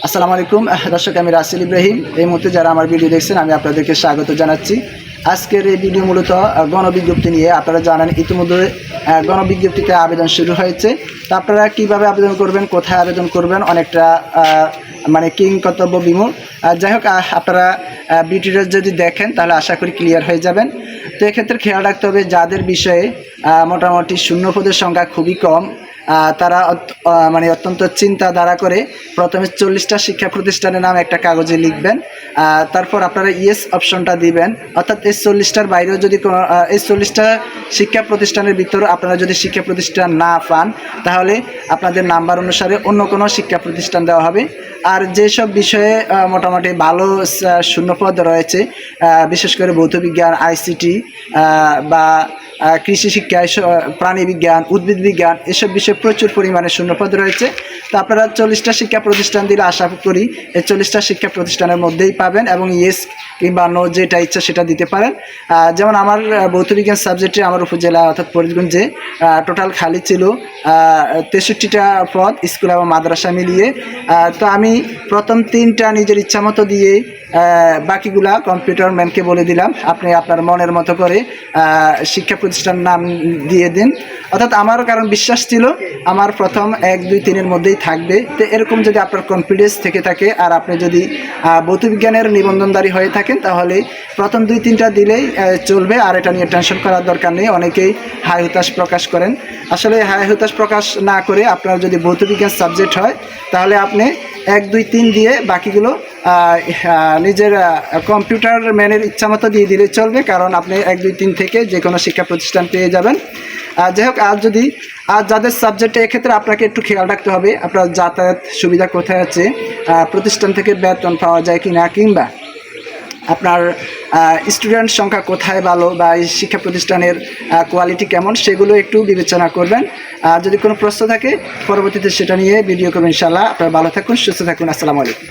আসসালামু আলাইকুম দর্শক, আমি রাসেল ইব্রাহিম। এই মুহূর্তে যারা আমার ভিডিও দেখছেন আমি আপনাদেরকে স্বাগত জানাচ্ছি। আজকের এই ভিডিও মূলত গণবিজ্ঞপ্তি নিয়ে। আপনারা জানেন ইতিমধ্যে গণবিজ্ঞপ্তিতে আবেদন শুরু হয়েছে। তো আপনারা কীভাবে আবেদন করবেন, কোথায় আবেদন করবেন, অনেকটা কিং কর্তব্য বিমূল। যাই হোক, আপনারা ভিডিওটা যদি দেখেন তাহলে আশা করি ক্লিয়ার হয়ে যাবেন। তো এক্ষেত্রে খেয়াল রাখতে হবে যাদের বিষয়ে মোটামুটি শূন্যপদের সংখ্যা খুবই কম, তারা অত্যন্ত চিন্তাধারা করে প্রথমে 40টা শিক্ষা প্রতিষ্ঠানের নাম একটা কাগজে লিখবেন। তারপর আপনারা ইয়েস অপশনটা দিবেন। অর্থাৎ এই 40টার বাইরেও যদি কোনো এই 40টা শিক্ষা প্রতিষ্ঠানের ভিতর আপনারা যদি শিক্ষা প্রতিষ্ঠান না পান, তাহলে আপনাদের নাম্বার অনুসারে অন্য কোনো শিক্ষা প্রতিষ্ঠান দেওয়া হবে। আর যেসব বিষয়ে মোটামুটি ভালো শূন্যপদ রয়েছে, বিশেষ করে ভৌতবিজ্ঞান, আইসিটি বা কৃষি শিক্ষা, প্রাণী বিজ্ঞান, উদ্ভিদ বিজ্ঞান, এসব বিষয়ে প্রচুর পরিমাণে শূন্যপদ রয়েছে। তো আপনারা 40টা শিক্ষা প্রতিষ্ঠান দিলে আশা করি এই 40টা শিক্ষা প্রতিষ্ঠানের মধ্যেই পাবেন, এবং ইয়েস কিংবা নো যেটা ইচ্ছা সেটা দিতে পারেন। যেমন আমার ভৌতবিজ্ঞান সাবজেক্টে আমার উপজেলা অর্থাৎ ফরিদগঞ্জে টোটাল খালি ছিল 63টা পদ, স্কুল এবং মাদ্রাসা মিলিয়ে। তো আমি প্রথম 3টা নিজের ইচ্ছা মতো দিয়ে বাকিগুলা কম্পিউটার ম্যানকে বলে দিলাম আপনি আপনার মনের মতো করে শিক্ষা প্রতিষ্ঠান নাম দিয়ে দিন। অর্থাৎ আমারও কারণ বিশ্বাস ছিল আমার প্রথম 1, 2, 3-এর মধ্যেই থাকবে। তো এরকম যদি আপনার কনফিডেন্স থেকে থাকে আর আপনি যদি ভৌতবিজ্ঞানের নিবন্ধনধারী হয়ে থাকেন, তাহলে প্রথম 2-3টা দিলেই চলবে। আর এটা নিয়ে টেনশন করার দরকার নেই। অনেকেই হাই হতাশ প্রকাশ করেন। আসলে হাই হতাশ প্রকাশ না করে আপনার যদি ভৌতবিজ্ঞান সাবজেক্ট হয়, তাহলে আপনি 1, 2, 3 দিয়ে বাকিগুলো নিজের কম্পিউটার ম্যানের ইচ্ছা মতো দিয়ে দিলে চলবে, কারণ আপনি 1, 2, 3 থেকে যে কোনো শিক্ষা প্রতিষ্ঠান পেয়ে যাবেন। যাই হোক, আর যাদের সাবজেক্টে এক্ষেত্রে আপনাকে একটু খেয়াল রাখতে হবে আপনার যাতায়াত সুবিধা কোথায় আছে, প্রতিষ্ঠান থেকে বেতন পাওয়া যায় কি না, কিংবা আপনার স্টুডেন্ট সংখ্যা কোথায় ভালো, বা এই শিক্ষা প্রতিষ্ঠানের কোয়ালিটি কেমন, সেগুলো একটু বিবেচনা করবেন। যদি কোনো প্রশ্ন থাকে পরবর্তীতে সেটা নিয়ে ভিডিও করবেন ইনশাআল্লাহ। আপনারা ভালো থাকুন, সুস্থ থাকুন। আসসালামু আলাইকুম।